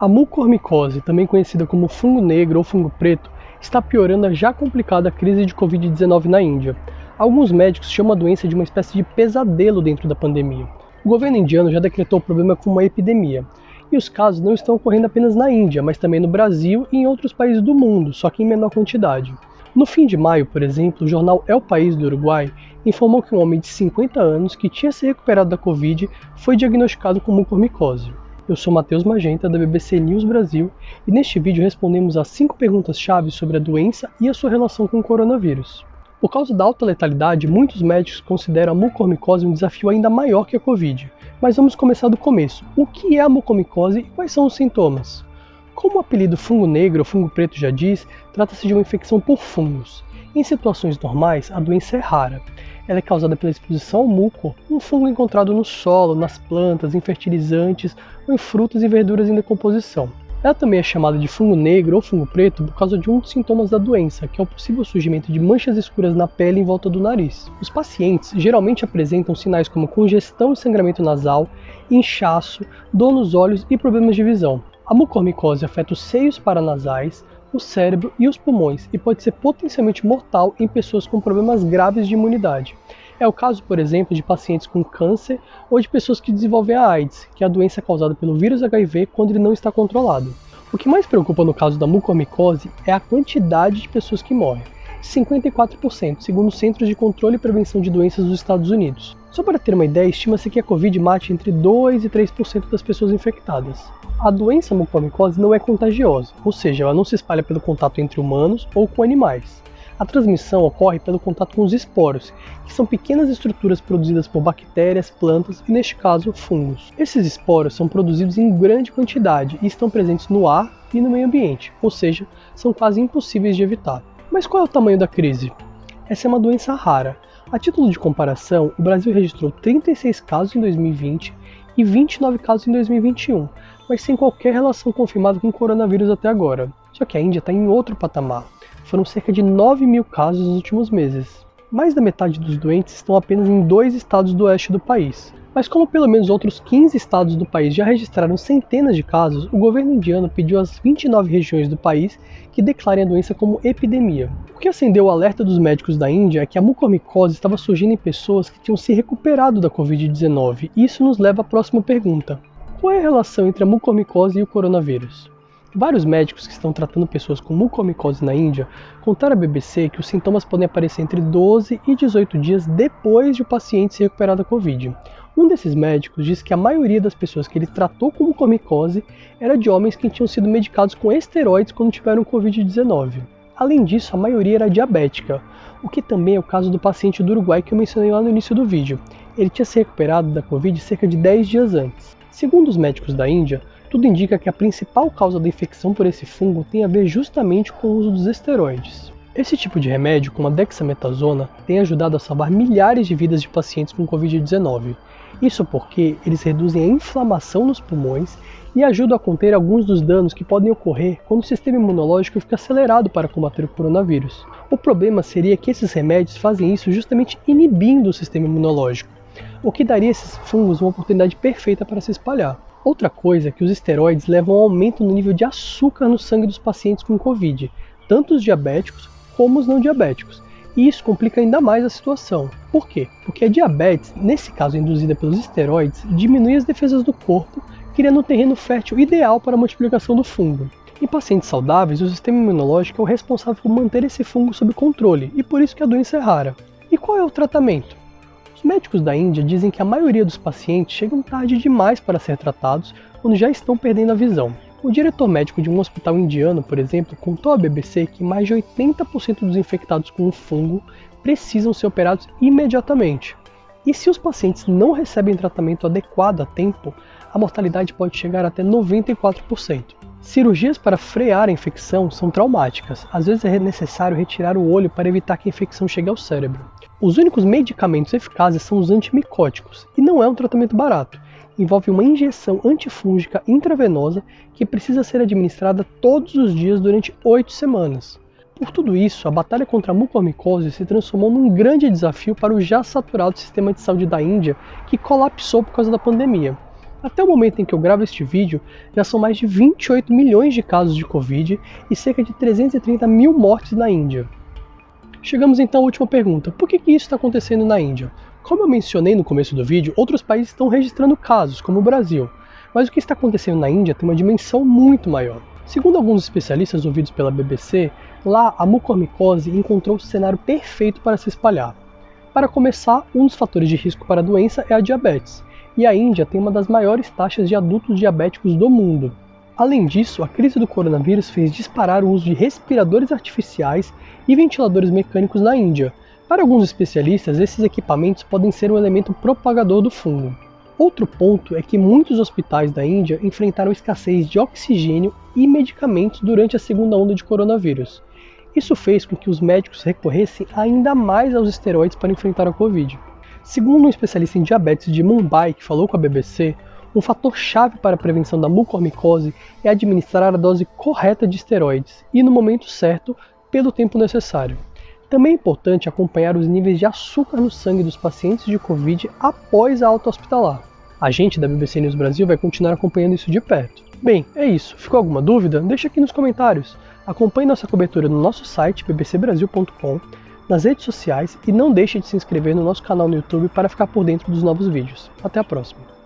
A mucormicose, também conhecida como fungo negro ou fungo preto, está piorando a já complicada crise de Covid-19 na Índia. Alguns médicos chamam a doença de uma espécie de pesadelo dentro da pandemia. O governo indiano já decretou o problema como uma epidemia. E os casos não estão ocorrendo apenas na Índia, mas também no Brasil e em outros países do mundo, só que em menor quantidade. No fim de maio, por exemplo, o jornal El País do Uruguai informou que um homem de 50 anos que tinha se recuperado da Covid foi diagnosticado com mucormicose. Eu sou Matheus Magenta, da BBC News Brasil, e neste vídeo respondemos a 5 perguntas-chave sobre a doença e a sua relação com o coronavírus. Por causa da alta letalidade, muitos médicos consideram a mucormicose um desafio ainda maior que a Covid. Mas vamos começar do começo. O que é a mucormicose e quais são os sintomas? Como o apelido fungo negro ou fungo preto já diz, trata-se de uma infecção por fungos. Em situações normais, a doença é rara. Ela é causada pela exposição ao muco, um fungo encontrado no solo, nas plantas, em fertilizantes ou em frutas e verduras em decomposição. Ela também é chamada de fungo negro ou fungo preto por causa de um dos sintomas da doença, que é o possível surgimento de manchas escuras na pele em volta do nariz. Os pacientes geralmente apresentam sinais como congestão e sangramento nasal, inchaço, dor nos olhos e problemas de visão. A mucormicose afeta os seios paranasais, o cérebro e os pulmões e pode ser potencialmente mortal em pessoas com problemas graves de imunidade. É o caso, por exemplo, de pacientes com câncer ou de pessoas que desenvolvem a AIDS, que é a doença causada pelo vírus HIV quando ele não está controlado. O que mais preocupa no caso da mucormicose é a quantidade de pessoas que morrem, 54%, segundo os Centros de Controle e Prevenção de Doenças dos Estados Unidos. Só para ter uma ideia, estima-se que a Covid mate entre 2 e 3% das pessoas infectadas. A doença mucormicose não é contagiosa, ou seja, ela não se espalha pelo contato entre humanos ou com animais. A transmissão ocorre pelo contato com os esporos, que são pequenas estruturas produzidas por bactérias, plantas e, neste caso, fungos. Esses esporos são produzidos em grande quantidade e estão presentes no ar e no meio ambiente, ou seja, são quase impossíveis de evitar. Mas qual é o tamanho da crise? Essa é uma doença rara. A título de comparação, o Brasil registrou 36 casos em 2020 e 29 casos em 2021, mas sem qualquer relação confirmada com o coronavírus até agora. Só que a Índia está em outro patamar. Foram cerca de 9 mil casos nos últimos meses. Mais da metade dos doentes estão apenas em 2 estados do oeste do país. Mas como pelo menos outros 15 estados do país já registraram centenas de casos, o governo indiano pediu às 29 regiões do país que declarem a doença como epidemia. O que acendeu o alerta dos médicos da Índia é que a mucormicose estava surgindo em pessoas que tinham se recuperado da Covid-19. E isso nos leva à próxima pergunta. Qual é a relação entre a mucormicose e o coronavírus? Vários médicos que estão tratando pessoas com mucormicose na Índia contaram à BBC que os sintomas podem aparecer entre 12 e 18 dias depois de o paciente se recuperar da Covid. Um desses médicos disse que a maioria das pessoas que ele tratou com mucormicose era de homens que tinham sido medicados com esteroides quando tiveram Covid-19. Além disso, a maioria era diabética, o que também é o caso do paciente do Uruguai que eu mencionei lá no início do vídeo. Ele tinha se recuperado da Covid cerca de 10 dias antes. Segundo os médicos da Índia, tudo indica que a principal causa da infecção por esse fungo tem a ver justamente com o uso dos esteroides. Esse tipo de remédio, como a dexametasona, tem ajudado a salvar milhares de vidas de pacientes com Covid-19. Isso porque eles reduzem a inflamação nos pulmões e ajudam a conter alguns dos danos que podem ocorrer quando o sistema imunológico fica acelerado para combater o coronavírus. O problema seria que esses remédios fazem isso justamente inibindo o sistema imunológico, o que daria a esses fungos uma oportunidade perfeita para se espalhar. Outra coisa é que os esteroides levam a um aumento no nível de açúcar no sangue dos pacientes com Covid, tanto os diabéticos como os não diabéticos, e isso complica ainda mais a situação. Por quê? Porque a diabetes, nesse caso induzida pelos esteroides, diminui as defesas do corpo, criando um terreno fértil ideal para a multiplicação do fungo. Em pacientes saudáveis, o sistema imunológico é o responsável por manter esse fungo sob controle, e por isso que a doença é rara. E qual é o tratamento? Os médicos da Índia dizem que a maioria dos pacientes chegam tarde demais para ser tratados quando já estão perdendo a visão. O diretor médico de um hospital indiano, por exemplo, contou à BBC que mais de 80% dos infectados com o fungo precisam ser operados imediatamente. E se os pacientes não recebem tratamento adequado a tempo, a mortalidade pode chegar até 94%. Cirurgias para frear a infecção são traumáticas. Às vezes é necessário retirar o olho para evitar que a infecção chegue ao cérebro. Os únicos medicamentos eficazes são os antimicóticos, e não é um tratamento barato. Envolve uma injeção antifúngica intravenosa que precisa ser administrada todos os dias durante 8 semanas. Por tudo isso, a batalha contra a mucormicose se transformou num grande desafio para o já saturado sistema de saúde da Índia, que colapsou por causa da pandemia. Até o momento em que eu gravo este vídeo, já são mais de 28 milhões de casos de Covid e cerca de 330 mil mortes na Índia. Chegamos então à última pergunta: por que isso está acontecendo na Índia? Como eu mencionei no começo do vídeo, outros países estão registrando casos, como o Brasil, mas o que está acontecendo na Índia tem uma dimensão muito maior. Segundo alguns especialistas ouvidos pela BBC, lá a mucormicose encontrou o cenário perfeito para se espalhar. Para começar, um dos fatores de risco para a doença é a diabetes, e a Índia tem uma das maiores taxas de adultos diabéticos do mundo. Além disso, a crise do coronavírus fez disparar o uso de respiradores artificiais e ventiladores mecânicos na Índia. Para alguns especialistas, esses equipamentos podem ser um elemento propagador do fungo. Outro ponto é que muitos hospitais da Índia enfrentaram escassez de oxigênio e medicamentos durante a segunda onda de coronavírus. Isso fez com que os médicos recorressem ainda mais aos esteroides para enfrentar a Covid. Segundo um especialista em diabetes de Mumbai que falou com a BBC, um fator-chave para a prevenção da mucormicose é administrar a dose correta de esteroides e no momento certo, pelo tempo necessário. Também é importante acompanhar os níveis de açúcar no sangue dos pacientes de Covid após a alta hospitalar. A gente da BBC News Brasil vai continuar acompanhando isso de perto. Bem, é isso. Ficou alguma dúvida? Deixa aqui nos comentários. Acompanhe nossa cobertura no nosso site bbcbrasil.com, nas redes sociais e não deixe de se inscrever no nosso canal no YouTube para ficar por dentro dos novos vídeos. Até a próxima!